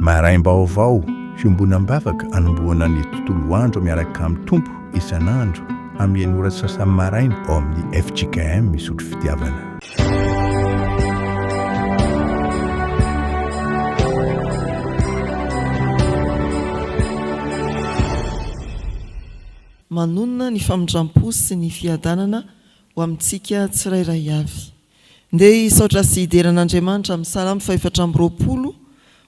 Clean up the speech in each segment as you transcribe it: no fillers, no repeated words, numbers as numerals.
maraim-baovao fiombonam-bavaka anomboana ny tontolo andro miaraka amin'ny tompo isan'andro amin'ny ora sasany maraina ao amin'ny FJKM misotro fitiavana. Manonona ny famindrampo sy ny fiadanana ho amintsika tsirairay avy. Ndeha isaotra sy hideran'Andriamanitra amin'ny Salamo 420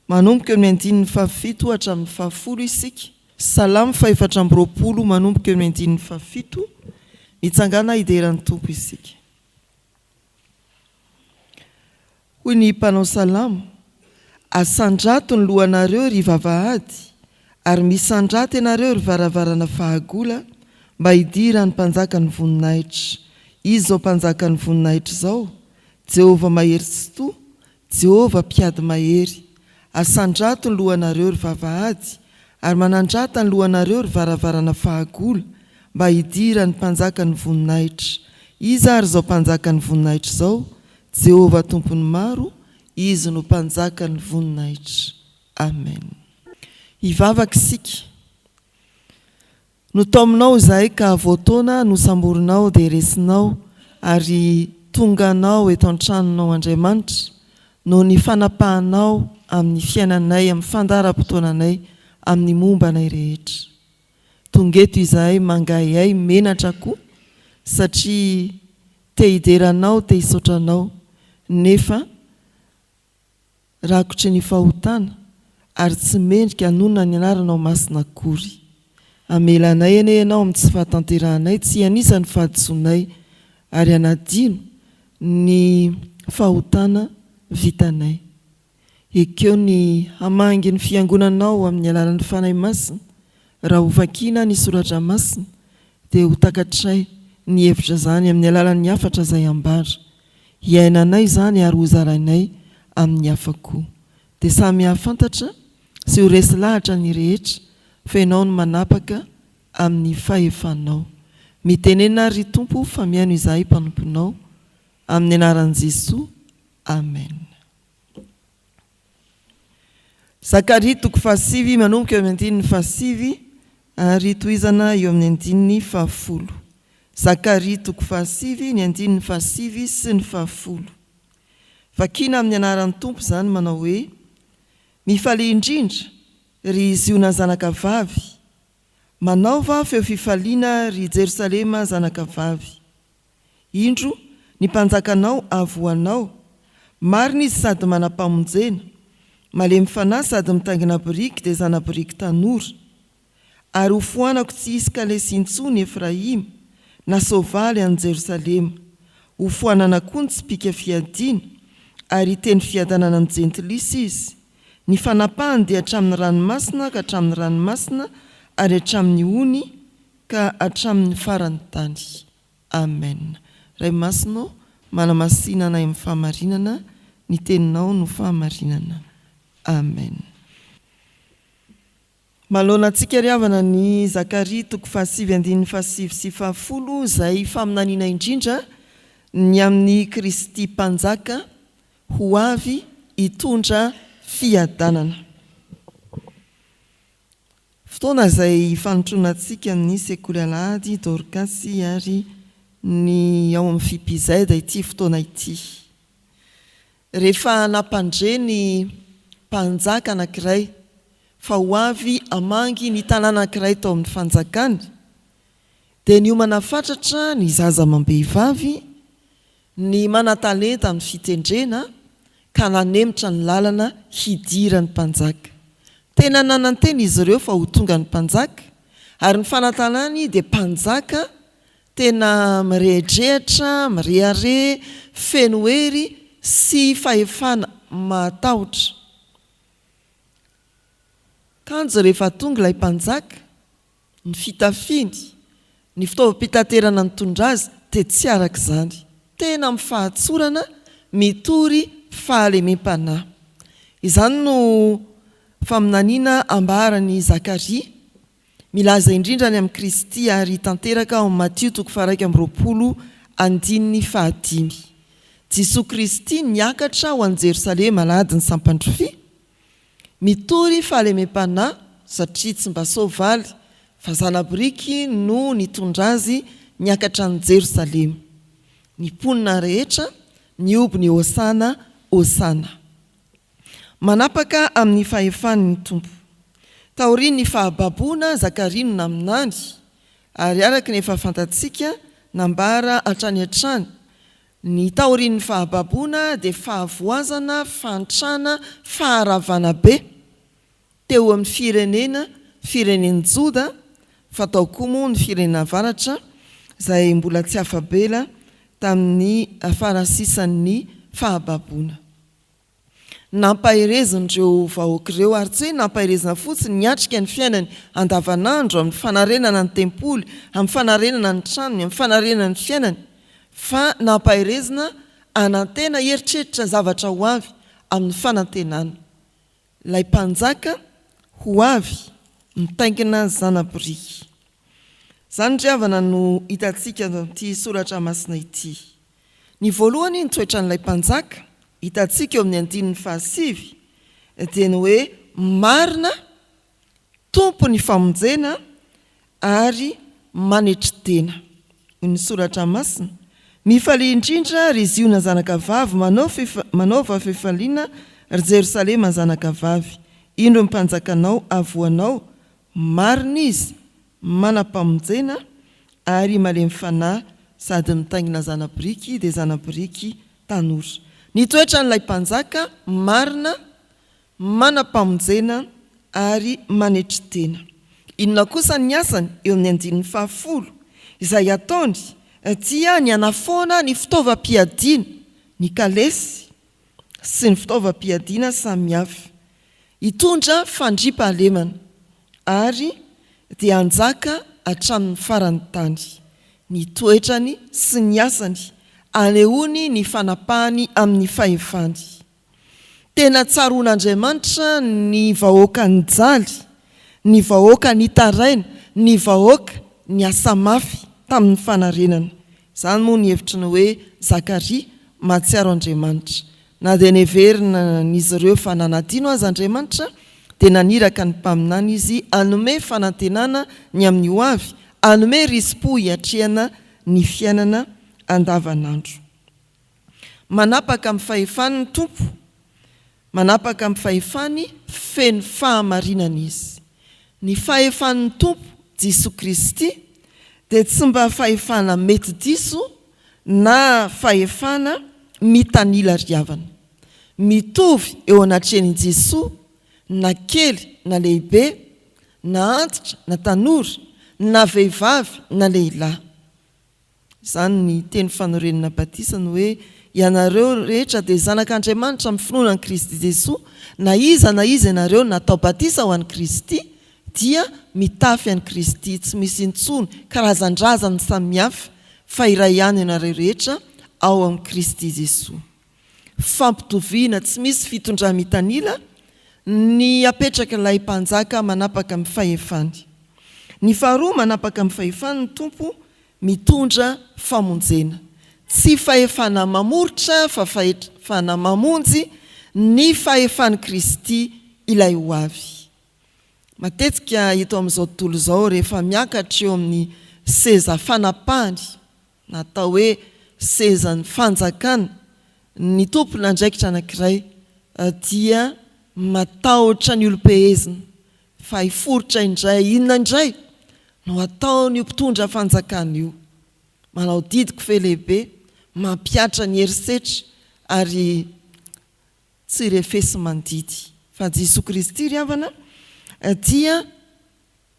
manomboka eo amin'ny 7 hatramin'ny 10 isika. Salamo 420 manomboka eo amin'ny 7 mitsangana hideran'ny Tompo isika. Hoy ny mpanao salamo: asandrato ny lohanareo ry vavahady, ary misandrato ianareo ry varavarana fahagola, mba hidira ny mpanjaka ny voninahitra. Izy zao mpanjaka ny voninahitra zao: Jehovah mahery tsy toa, Jehovah mpiady mahery. Asandrato ny lohanareo ry vavahady, ary manandrata ny lohanareo ry varavarana fahagola, mba hidira ny mpanjaka ny voninahitra. Izy ary zao mpanjaka ny voninahitra zao: Jehovah tompony maro, izy no mpanjaka ny voninahitra. Amen. Hivavaka isika. No taominao izahay ka voataona no samborinao dia resinao, ary tonganao eto an-tranonao Andriamanitra, no ny fanapahanao amin'ny fiainanay, amin'ny fandaharam-potoananay, amin'ny mombanay rehetra. Tongeto izahay mangayay menatra koa, satria te hideranao, te hisaotranao, nefa rakotry ny fahotana, ary tsy mendrika anonona ny anaranao masina akory. Amelanay ane ianao amin'ny tsy fahatanterahanay, tsy anisany fahadisoanay, ary anadino ny fahotana vitanay. Ekeo ny hamangy ny fiangonanao amin'ny alalan'ny fanahy masina, raha ho vakiana ny soratra masina, dia ho takatray ny hevitra zany amin'ny alalan'ny hafatra izay ambara. Iainanay zany ary ho zarainay amin'ny hafa koa. Dia samy hafantatra sy ho resy lahatra ny rehetra, fa ianao no manapaka amin'ny fahefanao. Mitenena ry Tompo fa mihaino izahay mpanomponao, amin'ny anaran'i Jesoa. Amen. Zakaria 7 manomboka eo amin'ny 7 ary tohizana eo amin'ny 10. Zakaria 7 ny 7 sy ny 10. Vakina amin'ny anaran'ny Tompo zany manao hoe: mifalia indrindra ry Ziona zanaka vavy, manaova feo fifaliana ry Jerosalema zanaka vavy. Indro ny mpanjakanao avoanao, marina izy sady manam-pamonjena, malemy fanahy sady mitangina biriky dia zana biriky tanora. Ary ho foanako tsy isy kalesy intsony Efraima, na soavaly any Jerosalema. Ho foanana koa ny tsipika fiadiana, ary teny fiadanana ny jentilisa izy. Ny fanapahany dia hatramin'ny ranomasina ka hatramin'ny ranomasina, ary hatramin'ny ony ka hatramin'ny farany tany. Amen. Ray masinao, manamasinana amin'ny fahamarinana, ny teninao no fahamarinana. Amen. Malona antsika ry havana ny Zakaria 7:7 sy 10 izay faminaniana indrindra ny amin'ny Kristy mpanjaka ho avy hitondra fiadanana. Fotoana izay fanotrona antsika ny sekoly alahady, Dorcasy ary ny ao amin'ny Fipizaida ity fotoana ity. Rehefa nampandre ny mpanjaka anankiray fa ho avy hamangy ny tanàna anankiray tao amin'ny fanjakany, dia ny homana fatratra ny zaza amam-behivavy, ny manan-talenta amin'ny fitendrena, ka nanemitra ny lalana hidira ny mpanjaka. Tena nananteny izy ireo fa ho tonga ny mpanjaka, ary ny fanantanany dia mpanjaka tena mirehidrehitra, mirehare, feno hery sy fahefana matahotra. Kanjo rehefa tonga ilay mpanjaka, ny fitafiny, ny fitaovam-pitaterana ny tondra azy dia tsy araka izany. Tena mifahatsorana, mitory fahalemem-panahy. Izany no faminaniana ambarany Zakaria, milaza indrindra ny amin'ny Kristy ary tanteraka ao Matthieu 20:5. Jesosy Kristy niakatra ho an'i Jerosalema alahady ny sampandrofi, mitory fahalemem-panahy satria tsy mba soavaly fa zanaboriky no nitondra azy niakatra ny Jerosalema. Ny mponina rehetra nioby ny hosana hosana. Manapaka amin'ny fahefan'ny tompo. Taoriany ny fahababoana Zakaria no naminany, ary araka ny efa fantatsika nambara hatrany hatrany. Ny taorian'ny fahababoana dia fahavoazana, fantrana, faharavana be teo amin'ny fireneny Joda, fatao koa moa ny firenena avaratra izay mbola tsy afabela tamin'ny farasisan'ny fahababoana. Nampahirezindreo vahoaka ireo ary tsy hoe nampahirezina fotsiny niatrika ny fiainany andavanandro amin'ny fanarenana ny tempoly, amin'ny fanarenana ny tranony, amin'ny fanarenana ny fiainany, fa nampahirezina anantena eritreritra zavatra ho avy amin'ny fanantenana. Ilay mpanjaka ho avy mitaingina zanaboriky. Zany driavana no hitantsika amin'ity soratra masina ity. Ny voalohany ny toetra n'ilay mpanjaka hitantsika eo amin'ny 5 dia ny hoe marina, tompo ny famonjena ary manetry tena. Ny soratra masina, mifalia indrindra ry Ziona zanaka vavy, manaova fifaliana ry Jerosalema zanaka vavy. Indro mpanjakanao avoanao, marina izy, manampamonjena ary malemy fanahy sady mitaingina zanaboriky dia zanaboriky tanora. Ny toetra n'ilay mpanjaka marina, manampamonjena ary manetry tena. Inona kosa ny asany eo amin'ny 10 izay ataony dia ny anafoana ny fitaovam-piadiana, ny kalesy sy ny fitaovam-piadiana samihafa, hitondra fandriampahalemana ary dia anjaka hatramin'ny farany tany. Ny toetrany sy ny asany anehoany ny fanapahany amin'ny fahefany. Tena tsaroan'Andriamanitra ny vahoaka ny jaly, ny vahoaka ny taraina, ny vahoaka ny asa mafy tamin'ny fanarenana. Zany moa ny hevitry ny hoe Zakaria mahatsiaro Andriamanitra. Na dia neverina n'izy ireo fa nanadino azy Andriamanitra, dia naniraka ny mpaminany izy anome fanantenana ny amin'ny ho avy, anome rispo hiatrehana ny fiainana andavanandro. Manapaka amin'ny fahefany ny tompo, manapaka amin'ny fahefany feno fahamarinana izy. Ny fahefan'ny tompo Jesosy Kristy dia tsy mba fahefana mety diso na fahefana mitanila riavana. Mitovy eo anatrehan'i Jesosy na kely na lehibe, na antitra na tanora, na vehivavy na lehilahy. Zany ny teny fanorenana batisany hoe ianareo rehetra dia zanak'Andriamanitra amin'ny finoana ny Kristy Jesosy, na iza ianareo natao batisa ho an'i Kristy dia mitafy an'i Kristy, tsy misy intsony karazan-drazany samihafa fa iray ihany ianareo rehetra ao amin'ny Kristy Jesosy. Fampitoviana, tsy misy fitondra-mitanila ny apetraka ilay mpanjaka manapaka amin'ny fahefany. Ny faharoa, manapaka amin'ny fahefany ny tompo mitondra famonjena. Tsy fahefana mamoritra fa fahefana mamonjy ny fahefan'i Kristy ilay ho avy. Matetika hito amin'izao tontolo izao rehefa miakatra eo amin'ny seza fanapahany, natao hoe sezan'ny fanjakana, ny tompony andraikitra anankiray dia matahotra ny olom-pehezina, fa hiforotra indray, inona indray no ataony io mpitondra fanjakana io. Manao didiko fe lehibe, mampiatra ny herisetra ary tsy refesy mandidy. Fa Jesosy Kristy ry havana dia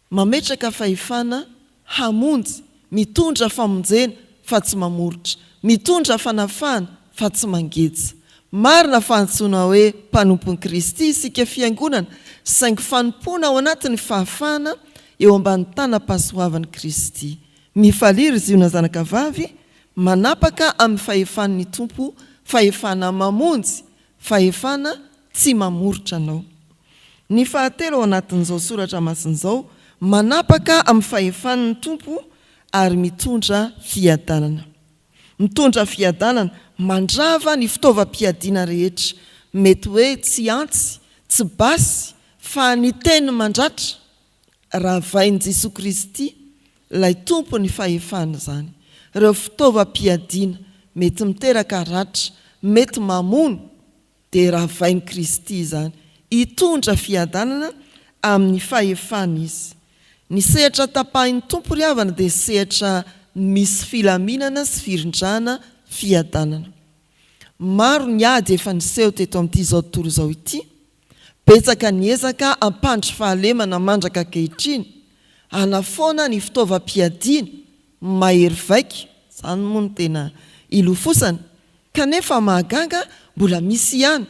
mametraka fahefana hamonjy, mitondra famonjena fa tsy mamoritra, mitondra fanafana fa tsy mangeja. Marina fantsoina hoe mpanompon'i Kristy isika fiangonana, saingy fanompona ao anatin'ny fahafana eo ambany tanam-pahasoavan'i Kristy. Mifaliry Ziona zanaka vavy, manapaka amin'ny fahefan'ny tompo, fahefana mamonjy, fahefana tsy mamoritra anao. Ny fahatelo ao anatin'izao soratra masin'izao, manapaka amin'ny fahefan'ny tompo ary mitondra fiadanana. Mitondra fiadanana, mandrava ny fitaovam-piadiana rehetra, mety hoe tsy antsy, tsy basy fa ny teny mandratra raha vain' Jesosy Kristy ilay tompo ny fahefana zany. Ireo fitaovam-piadiana mety miteraka ratra, mety mamono, dia raha vain' Kristy zany hitondra fiadanana amin'ny fahefana izy. Ny sehatra tapahin'ny tompo ry havana dia sehatra misy filaminana sy firindrana fiadanana. Maro ny ady efa niseho teto amin'ity zao tontolo zao ity. Betsaka ny ezaka ampandry fahalemana mandraka ankehitriny, anafoana ny fitaovam-piadiana mahery vaika, zany moa no tena ilofosana, kanefa mahagaga mbola misy ihany,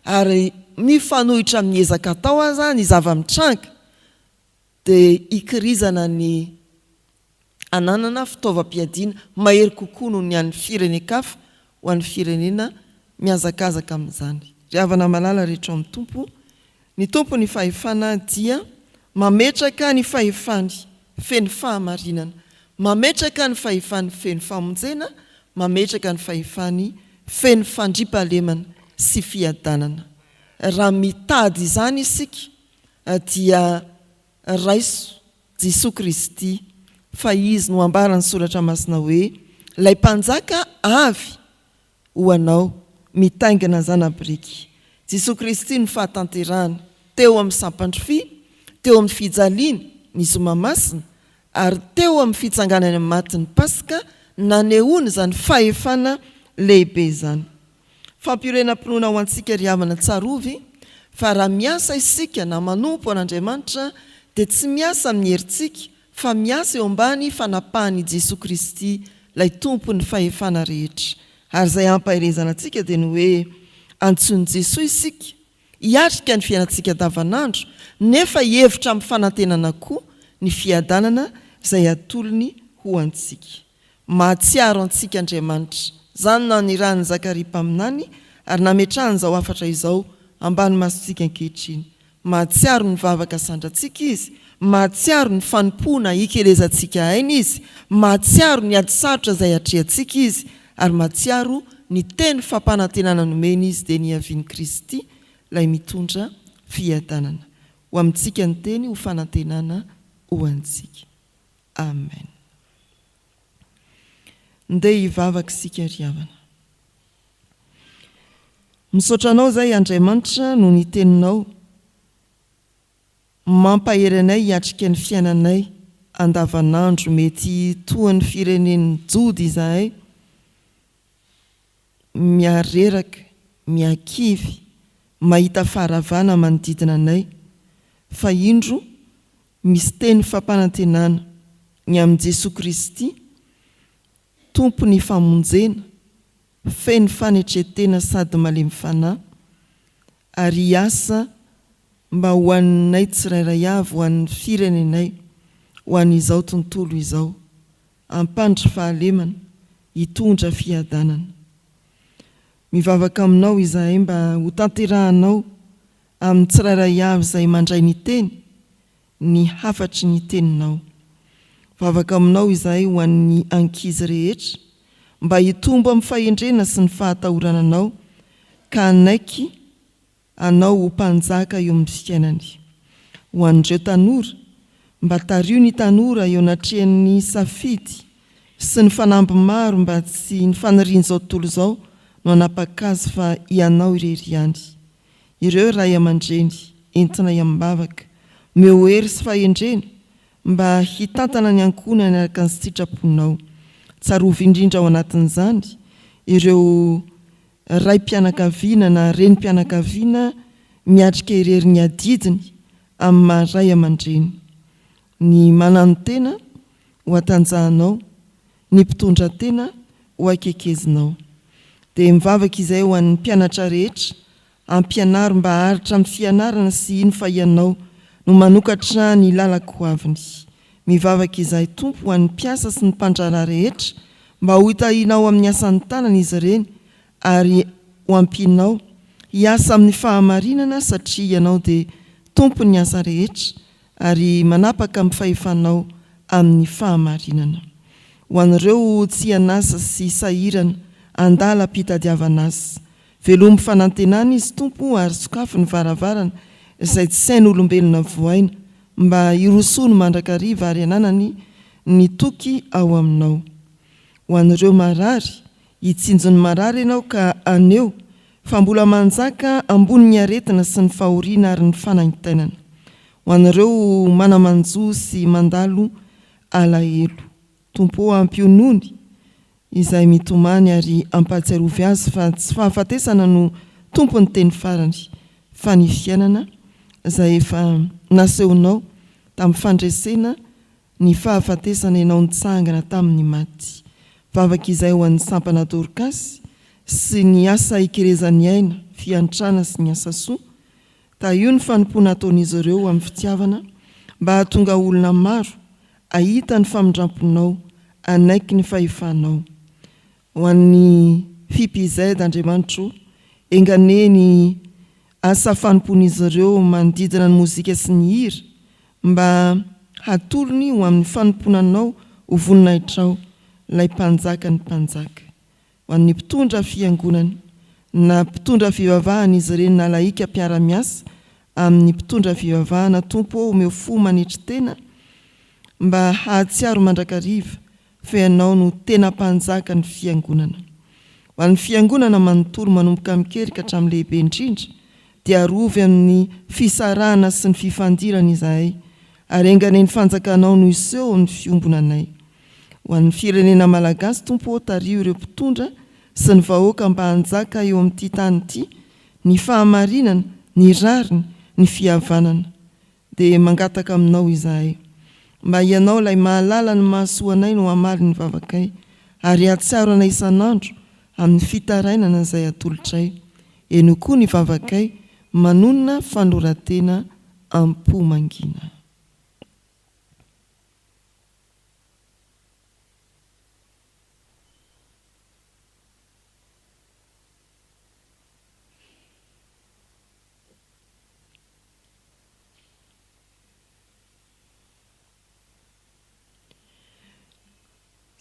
ary mifanohitra amin'ny ezaka atao aza ny zava-mitranga dia ikirizana ny ananana fitaovam-piadiana mahery kokoa noho ny an'ny firenen-kafa ho an'ny firenena mihazakazaka amin'izany. Ry havana malala rehetra amin'ny tompo, ny tompo ny fahefana dia mametraka ny fahefany feno fahamarinana, mametraka ny fahefany feno famonjena, mametraka ny fahefany feno fandripahalemana sy fiadanana. Raha mitady izany isika dia raiso Jesosy Kristy, fa izy no ambarany soratra masina hoe ilay mpanjaka avy ho anao mitaingana zanabiriky. Jesosy Kristy no fahatanterahana teo amin'ny sampandry fy, teo amin'ny fijaliana ny zoma masina, ary teo amin'ny fitsanganany amin'ny matin'ny Pasika nanehoana zany fahefana lehibe zany. Fampirenam-pinoana ho antsika ry havana tsarovy, fa raha miasa isika na manompo an'Andriamanitra dia tsy miasa amin'ny herintsika, fa miasa eo ambany fanapahany Jesosy Kristy, ilay tompo ny fahefana rehetra. Ary izay ampahirezana antsika dia ny hoe antsoin'i Jesosy isika hiatrika ny fiainantsika davanandro, nefa hevitra amin'ny fanantenana koa ny fiadanana izay atolony ho antsika. Mahatsiaro antsika Andriamanitra, zany na nirahany Zakaria mpaminany ary nametrahany izao afatra izao ambany masontsika ankehitriny. Mahatsiaro ny vavaka sandratsika izy, mahatsiaro ny fanompoana hikelezantsika aina izy, mahatsiaro ny adisarotra izay atrehantsika izy, ary mahatsiaro ny teny fampanantenana nomeny izy dia ny avian'i Kristy ilay mitondra fiadanana. Ho amintsika ny teny ho fanantenana ho antsika. Amen. Ndeha hivavaka isika ry havana. Misaotra anao izay Andriamanitra no ny teninao, mampahery anay hiatrika ny fiainanay andavanandro, mety toa ny firenen'ny jody izahay, miareraka, miakivy, mahita faharavana manodidina anay, fa indro misy teny fampanantenana ny amin'i Jesosy Kristy, tompo ny famonjena, feno fanetretena sady malemy fanahy, ary hiasa mba ho anay tsirairay avy, ho an'ny firenenay, ho an'izao tontolo izao, ampandry fahalemana, hitondra fiadanana. Mivavaka aminao izahay mba ho tanterahanao amin'ny tsirairay avy izay mandray ny teny, ny hafatry ny teninao. Vavaka aminao izahay ho an'ny ankizy rehetra, mba hitombo amin'ny fahendrena sy ny fahatahorananao, ka anaiky anao ho mpanjaka eo amin'ny fiainany. Ho an'ireo tanora, mba tario ny tanora eo anatrehan'ny safidy sy ny fanamby maro, mba tsy ny faniriany izao tontolo izao no anapakazy fa ianao irery ihany. Ireo ray aman-dreny entina iambavaka, meo hery sy fahendrena, mba hitantana ny ankohonana araka ny sitraponao. Tsarovy indrindra ao anatin'izany ireo raim-pianakaviana na renim-pianakaviana miatrika irery ny adidiny amin'ny maharay aman-dreny. Ny manano tena ho atanjahanao, ny mpitondra tena ho akekezinao. Dia mivavaka izay ho an'ny mpianatra rehetra, ampianaro mba haritra amin'ny fianarana sy iny fa ianao no manokatra ny lalaka ho aviny. Mivavaka izay tompo ho an'ny mpiasa sy ny mpandrara rehetra, mba ho hitahinao amin'ny asan'ny tanana izy ireny, ary ho ampinao hiasa amin'ny fahamarinana, satria ianao dia tompo ny asa rehetra ary manapaka amin'ny fahefanao amin'ny fahamarinana. Ho an'ireo tsy hanasa sy sahirana andala mpitadiavana azy, velomy fanantenana izy tompo ary sokafo ny varavarana izay tsy sain'olombelona voaina mba irosony mandrakariva ary ananany ny toky ao aminao. Ho an'ireo marary hitsinjony marary ianao ka aneo fa mbola manjaka ambony ny aretina sy ny fahoriana ary ny fanaintainana. Ho an'ireo manamanjo sy mandalo alahelo, tompo ampionony izay mitomany ary ampatsiarovy azy fa tsy fahafatesana no tompo ny teny farany fa ny fiainana izay efa nasehonao tamin'ny fandresena ny fahafatesana ianao nitsangana tamin'ny maty. Vavaka izay ho an'ny sampana Dorcas sy ny asa ikerezan'ny aina, fiantrana sy ny asa soa, ta io ny fanompoana ataon'izy ireo amin'ny fitiavana mba hahatonga olona maro ahita ny famindramponao, anaiky ny fahefanao. Ho an'ny fipizay d'Andriamanitro, engane ny asa fanompon'izy ireo manodidina ny mozika sy ny hira mba hatolony ho amin'ny fanomponanao ho voninahitra ilay mpanjaka ny mpanjaka. Ho an'ny mpitondra fiangonany na mpitondra fivavahana izy ireny na laika mpiara-miasa amin'ny mpitondra fivavahana, tompo omeo fo manitry tena mba hahatsiaro mandrakariva fa ianao no tena mpanjaka ny fiangonana. Ho an'ny fiangonana manontolo manomboka mikerika hatramin'ny lehibe indrindra dia arovy amin'ny fisarahana sy ny fifandirana izahay ary engane ny fanjakanao no iseho ny fiombonanay. Ho an'ny firenena malagasy, tompo tario ireo mpitondra sy ny vahoaka mba hanjaka eo amin'ity tany ity ny fahamarinana, ny rariny, ny fihavanana. Dia mangataka aminao izahay mba ianao ilay mahalala ny mahasoanay no hamaly ny vavakay ary hatsiaro anay isan'andro amin'ny fitarainana izay atolotray. Eno koa ny vavakay manonona fanoratena ampomangina.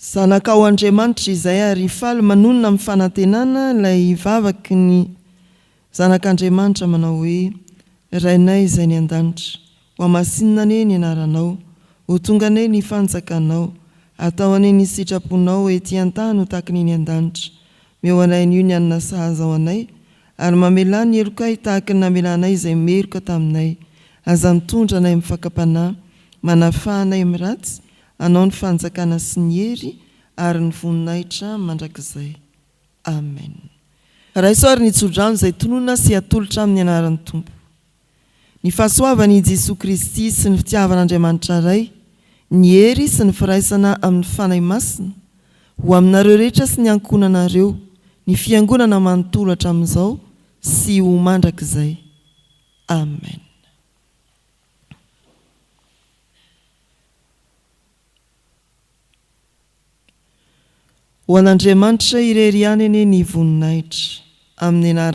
Zanakao Andriamanitra izay ary faly manonona amin'ny fanantenana ilay vavaky ny zanak'Andriamanitra manao hoe: Rainay izay ny an-danitra, ho amasinina ane ny anaranao, ho tonga ane ny fanjakanao, atao ane ny sitraponao ety an-tany ho taky ny an-danitra. Meo anay ny io ny anina sahaza ao anay ary mamela ny elokay tahaky ny namelanay izay meroka taminay. Aza mitondra anay amin'ny fakapanahy, manafahanay amin'ny ratsy, anao ny fanjakana sy ny hery ary ny voninahitra mandrakizay. Amen. Raisoary ny tsodrano izay tonona sy atolotra amin'ny anaran'ny Tompo. Ny fahasoavan'i Jesosy Kristy sy ny fitiavan'Andriamanitra ray, ny hery sy ny firaisana amin'ny fanahy masina ho aminareo rehetra sy ny ankonanareo, ny fiangonana manontolo hatramin'izao sy ho mandrakizay. Amen. Ho an'Andriamanitra irery ihany anie ny voninahitra amin'ny